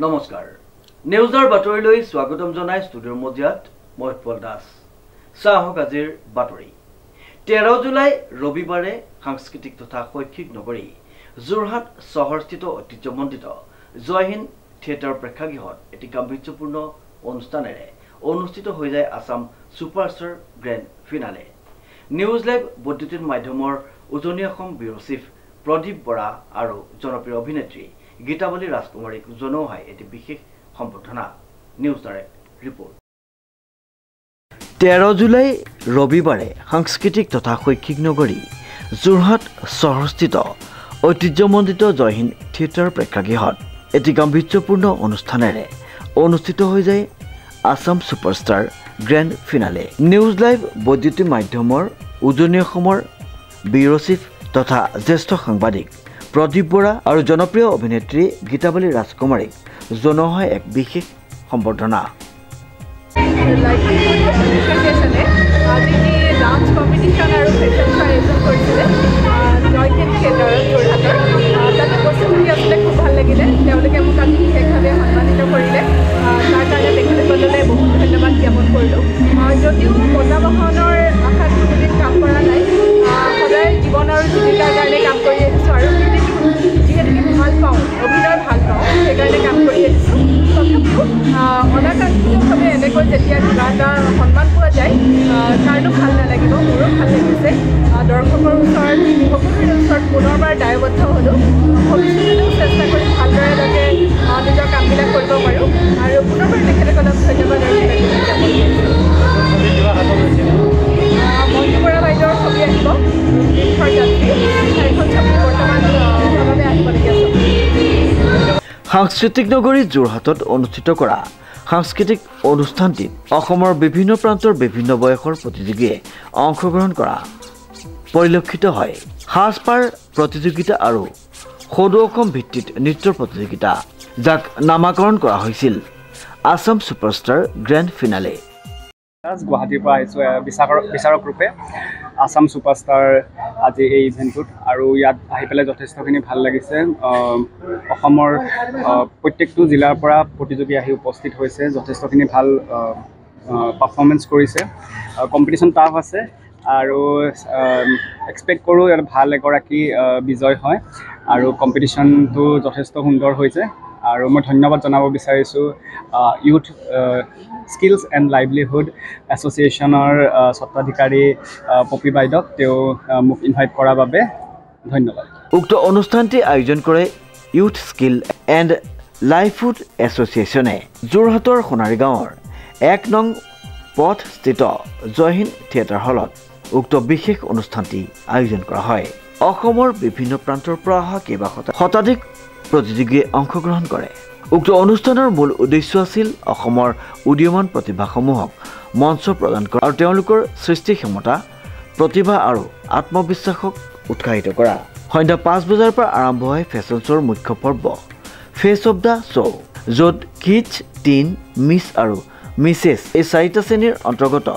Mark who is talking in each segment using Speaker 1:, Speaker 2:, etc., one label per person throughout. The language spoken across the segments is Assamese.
Speaker 1: নমস্কাৰ নিউজৰ বাতৰিলৈ স্বাগতম জনাই ষ্টুডিঅ'ৰ মজিয়াত মই উৎপল দাস চাহক আজিৰ বাতৰি 13 জুলাই ৰবিবাৰে সাংস্কৃতিক তথা শৈক্ষিক নগৰী যোৰহাট চহৰস্থিত ঐতিহ্যমণ্ডিত জয়হিন্দ থিয়েটাৰ প্ৰেক্ষাগৃহত এটি গাম্ভীৰ্যপূৰ্ণ অনুষ্ঠানেৰে অনুষ্ঠিত হৈ যায় Assam superstar grand finale news live বৈদ্যুতিন মাধ্যমৰ উজনি অসম ব্যুৰ চিফ প্ৰদীপ বৰা আৰু জনপ্ৰিয় অভিনেত্ৰী গীতাৱলী ৰাজকুমাৰীক জনোৱাই এটি বিশেষ সম্বৰ্ধনা নিউজ ডাইৰেক্ট ৰিপৰ্ট 13 জুলাই ৰবিবাৰে সাংস্কৃতিক তথা শৈক্ষিক নগৰী যোৰহাট চহৰস্থিত ঐতিহ্যমণ্ডিত জয়হিন্দ থিয়েটাৰ প্ৰেক্ষাগৃহত এটি গাম্ভীৰ্যপূৰ্ণ অনুষ্ঠানেৰে অনুষ্ঠিত হৈ যায় Assam superstar grand finale news live বৈদ্যুতিন মাধ্যমৰ উজনি অসমৰ ব্যুৰ চিফ তথা জ্যেষ্ঠ সাংবাদিক প্ৰদীপ বৰা আৰু জনপ্ৰিয় অভিনেত্ৰী গীতাৱলী ৰাজকুমাৰীক জনোৱা এক বিশেষ সম্বৰ্ধনা
Speaker 2: ডান্স কম্পিটিশন আৰু ফেশ্বন শ্ব' আয়োজন কৰিছিলে জয়হিন্দ থিয়েটাৰত যোৰহাটৰ তাতে বস্তুখিনি আছিলে খুব ভাল লাগিলে তেওঁলোকে মোক আজি বিশেষভাৱে সন্মানিত কৰিলে তাৰ কাৰণে তেখেতসকললৈ বহুত ধন্যবাদ জ্ঞাপন কৰিলোঁ যদিও বজাবহনৰ আশাত কোনোদিন কাম কৰা নাই সদায় জীৱন আৰু জীৱিকাৰ কাৰণে কাম কৰি আহিছোঁ আৰু যিহেতুকে ভাল পাওঁ অভিনয় ভাল পাওঁ সেইকাৰণে কাম কৰি আহিছোঁ তথাপিও অনাকাংক্ষিতভাৱে এনেকৈ যেতিয়া কিবা এটা সন্মান পোৱা যায় কাৰণো ভাল নালাগিব মোৰো ভাল লাগিছে দৰ্শকৰ ওচৰত সকলোৰে ওচৰত পুনৰবাৰ দায়বদ্ধ হ'লোঁ ভৱিষ্যতেও চেষ্টা কৰি ভালদৰে যাতে নিজৰ কামবিলাক কৰিব পাৰোঁ আৰু পুনৰবাৰ তেখেতসকলক ধন্যবাদ আৰু মঞ্জু বৰা বাইদেউৰ ছবি আহিব তীৰ্থৰ যাত্ৰী চাৰিখন ছবি বৰ্তমান ভাৱে আহিবলগীয়া ছবি
Speaker 1: সাংস্কৃতিক নগৰী যোৰহাটত অনুষ্ঠিত কৰা সাংস্কৃতিক অনুষ্ঠানটিত অসমৰ বিভিন্ন প্ৰান্তৰ বিভিন্ন বয়সৰ প্ৰতিযোগীয়ে অংশগ্ৰহণ কৰা পৰিলক্ষিত হয় সাজপাৰ প্ৰতিযোগিতা আৰু সদৌ অসম ভিত্তিত নৃত্যৰ প্ৰতিযোগিতা যাক নামাকৰণ কৰা হৈছিল আসাম সুপাৰষ্টাৰ গ্ৰেণ্ড ফিনালে
Speaker 3: গুৱাহাটীৰ পৰা আহিছোঁ বিচাৰক ৰূপে আসাম সুপাৰষ্টাৰ আজি এই ইভেণ্টটোত আৰু ইয়াত আহি পেলাই যথেষ্টখিনি ভাল লাগিছে অসমৰ প্ৰত্যেকটো জিলাৰ পৰা প্ৰতিযোগী আহি উপস্থিত হৈছে যথেষ্টখিনি ভাল পাৰফৰ্মেঞ্চ কৰিছে কম্পিটিশ্যন টাফ আছে আৰু এক্সপেক্ট কৰোঁ ইয়াত ভাল এগৰাকী বিজয় হয় আৰু কম্পিটিশ্যনটো যথেষ্ট সুন্দৰ হৈছে আৰু মই ধন্যবাদ জনাব বিচাৰিছোঁ ইউথ স্কিলছ এণ্ড লাইভলিহুড এছ'চিয়েশ্যনৰ স্বত্বাধিকাৰী পপী বাইদেউক তেওঁ মোক ইনভাইট কৰাৰ বাবে ধন্যবাদ
Speaker 1: উক্ত অনুষ্ঠানটি আয়োজন কৰে ইউথ স্কিল এণ্ড লাইভলিহুড এছ'চিয়েশ্যনে যোৰহাটৰ সোণাৰী গাঁৱৰ 1 নং পথস্থিত জয়হিন্দ থিয়েটাৰ হলত উক্ত বিশেষ অনুষ্ঠানটি আয়োজন কৰা হয় অসমৰ বিভিন্ন প্ৰান্তৰ পৰা অহা কেইবা শতাধিক প্ৰতিযোগীয়ে অংশগ্ৰহণ কৰে উক্ত অনুষ্ঠানৰ মূল উদ্দেশ্য আছিল অসমৰ উদীয়মান প্ৰতিভাসমূহক মঞ্চ প্ৰদান কৰা আৰু তেওঁলোকৰ সৃষ্টি ক্ষমতা প্ৰতিভা আৰু আত্মবিশ্বাসক উৎসাহিত কৰা সন্ধ্যা 5 বজাৰ পৰা আৰম্ভ হয় ফেশ্বন শ্ব'ৰ মুখ্য পৰ্ব ফেচ অফ দ্য শ্ব' য'ত কিডছ টিন মিছ আৰু মিছেছ এই 4টা শ্ৰেণীৰ অন্তৰ্গত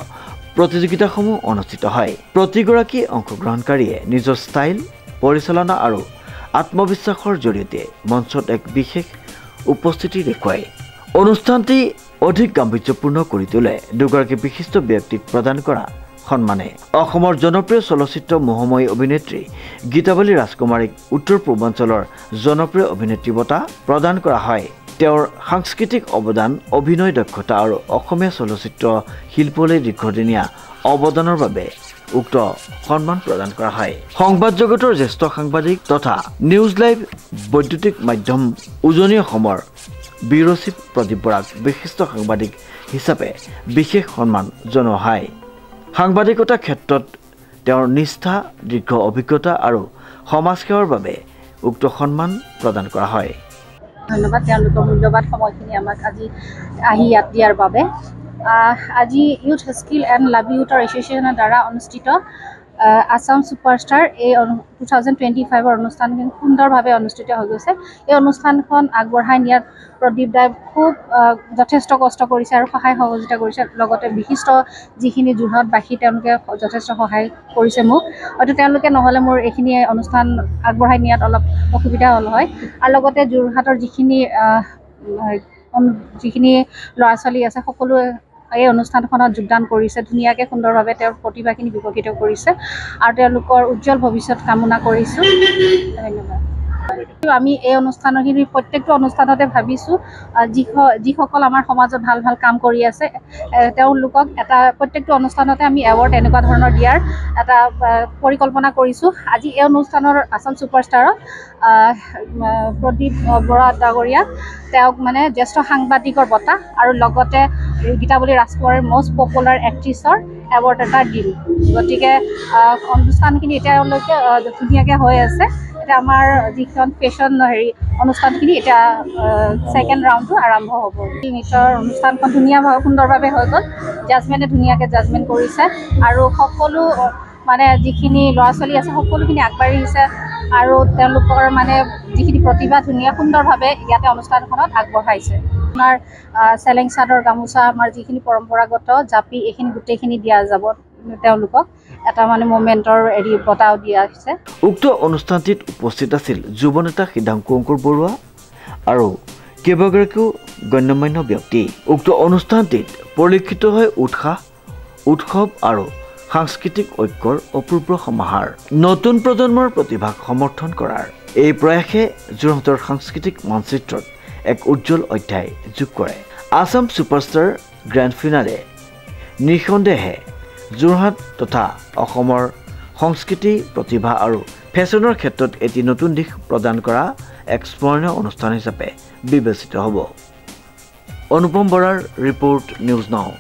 Speaker 1: প্ৰতিযোগিতাসমূহ অনুষ্ঠিত হয় প্ৰতিগৰাকী অংশগ্ৰহণকাৰীয়ে নিজৰ ষ্টাইল পৰিচালনা আৰু আত্মবিশ্বাসৰ জৰিয়তে মঞ্চত এক বিশেষ উপস্থিতি দেখুৱায় অনুষ্ঠানটি অধিক গাম্ভীৰ্যপূৰ্ণ কৰি তোলে দুগৰাকী বিশিষ্ট ব্যক্তিক প্ৰদান কৰা সন্মানে অসমৰ জনপ্ৰিয় চলচ্চিত্ৰ মোহময়ী অভিনেত্ৰী গীতাৱলী ৰাজকুমাৰীক উত্তৰ পূৰ্বাঞ্চলৰ জনপ্ৰিয় অভিনেত্ৰী বঁটা প্ৰদান কৰা হয় তেওঁৰ সাংস্কৃতিক অৱদান অভিনয় দক্ষতা আৰু অসমীয়া চলচ্চিত্ৰ শিল্পলৈ দীৰ্ঘদিনীয়া অৱদানৰ বাবে উক্ত সন্মান প্ৰদান কৰা হয় সংবাদ জগতৰ জ্যেষ্ঠ সাংবাদিক তথা নিউজ লাইভ বৈদ্যুতিক মাধ্যম উজনি অসমৰ ব্যুৰ চিফ প্ৰদীপ বৰাক বিশিষ্ট সাংবাদিক হিচাপে বিশেষ সন্মান জনোৱা হয় সাংবাদিকতা ক্ষেত্ৰত তেওঁৰ নিষ্ঠা দীৰ্ঘ অভিজ্ঞতা আৰু সমাজসেৱাৰ বাবে উক্ত সন্মান প্ৰদান কৰা হয়
Speaker 4: ধন্যবাদ তেওঁলোকৰ মূল্যৱান সময়খিনি আমাক আজি আহি ইয়াত দিয়াৰ বাবে আজি ইউথ স্কিল এণ্ড লাইভলিহুডৰ এছ'চিয়েশ্যনৰ দ্বাৰা অনুষ্ঠিত আসাম সুপাৰষ্টাৰ এই 2025ৰ অনুষ্ঠানখন সুন্দৰভাৱে অনুষ্ঠিত হৈ গৈছে এই অনুষ্ঠানখন আগবঢ়াই নিয়াত প্ৰদীপ দাই খুব যথেষ্ট কষ্ট কৰিছে আৰু সহায় সহযোগিতা কৰিছে লগতে বিশিষ্ট যিখিনি যোৰহাটবাসী তেওঁলোকে যথেষ্ট সহায় কৰিছে মোক হয়তো তেওঁলোকে নহ'লে মোৰ এইখিনি অনুষ্ঠান আগবঢ়াই নিয়াত অলপ অসুবিধা হ'ল হয় আৰু লগতে যোৰহাটৰ যিখিনি যিখিনি ল'ৰা ছোৱালী আছে সকলোৱে এই অনুষ্ঠানখনত যোগদান কৰিছে ধুনীয়াকৈ সুন্দৰভাৱে তেওঁৰ প্ৰতিভাখিনি বিকশিত কৰিছে আৰু তেওঁলোকৰ উজ্জ্বল ভৱিষ্যত কামনা কৰিছোঁ ধন্যবাদ আমি এই অনুষ্ঠানখিনি প্ৰত্যেকটো অনুষ্ঠানতে ভাবিছোঁ যিসকল আমাৰ সমাজত ভাল ভাল কাম কৰি আছে তেওঁলোকক এটা প্ৰত্যেকটো অনুষ্ঠানতে আমি এৱাৰ্ড এনেকুৱা ধৰণৰ দিয়াৰ এটা পৰিকল্পনা কৰিছোঁ আজি এই অনুষ্ঠানৰ আসাম ছুপাৰষ্টাৰত প্ৰদীপ বৰা ডাঙৰীয়াক তেওঁক মানে জ্যেষ্ঠ সাংবাদিকৰ বঁটা আৰু লগতে গীতাৱলী ৰাজকুমাৰীৰ মষ্ট পপুলাৰ এক্ট্ৰেছৰ এৱাৰ্ড এটা দিম গতিকে অনুষ্ঠানখিনি এতিয়ালৈকে ধুনীয়াকৈ হৈ আছে এতিয়া আমাৰ যিখন ফেশ্বন অনুষ্ঠানখিনি এতিয়া ছেকেণ্ড ৰাউণ্ডটো আৰম্ভ হ'ব নৃত্যৰ অনুষ্ঠানখন ধুনীয়াভাৱে সুন্দৰভাৱে হৈ গ'ল জাজমেণ্টে ধুনীয়াকৈ জাজমেণ্ট কৰিছে আৰু সকলো মানে যিখিনি ল'ৰা ছোৱালী আছে সকলোখিনি আগবাঢ়িছে আৰু তেওঁলোকৰ মানে যিখিনি প্ৰতিভা ধুনীয়া সুন্দৰভাৱে ইয়াতে অনুষ্ঠানখনত আগবঢ়াইছে আপোনাৰ চেলেং চাদৰ গামোচা আমাৰ যিখিনি পৰম্পৰাগত জাপি এইখিনি গোটেইখিনি দিয়া যাব তেওঁলোকক এটা মানে মোমেণ্টৰ বঁটাও দিয়া হৈছে
Speaker 1: উক্ত অনুষ্ঠানটিত উপস্থিত আছিল যুৱ নেতা সিদ্ধাংকু অংকুৰ বৰুৱা আৰু কেইবাগৰাকীও গণ্যমান্য ব্যক্তি উক্ত অনুষ্ঠানটিত পৰিলক্ষিত হয় উৎসৱ আৰু সাংস্কৃতিক ঐক্যৰ অপূৰ্ব সমাহাৰ নতুন প্ৰজন্মৰ প্ৰতিভাক সমৰ্থন কৰাৰ এই প্ৰয়াসে যোৰহাটৰ সাংস্কৃতিক মানচিত্ৰত এক উজ্জ্বল অধ্যায় যোগ কৰে আসাম ছুপাৰষ্টাৰ গ্ৰেণ্ড ফিনালে নিঃসন্দেহে যোৰহাট তথা অসমৰ সংস্কৃতি প্ৰতিভা আৰু ফেশ্বনৰ ক্ষেত্ৰত এটি নতুন দিশ প্ৰদান কৰা এক স্মৰণীয় অনুষ্ঠান হিচাপে বিবেচিত হ'ব অনুপম বৰাৰ ৰিপৰ্ট নিউজ নাও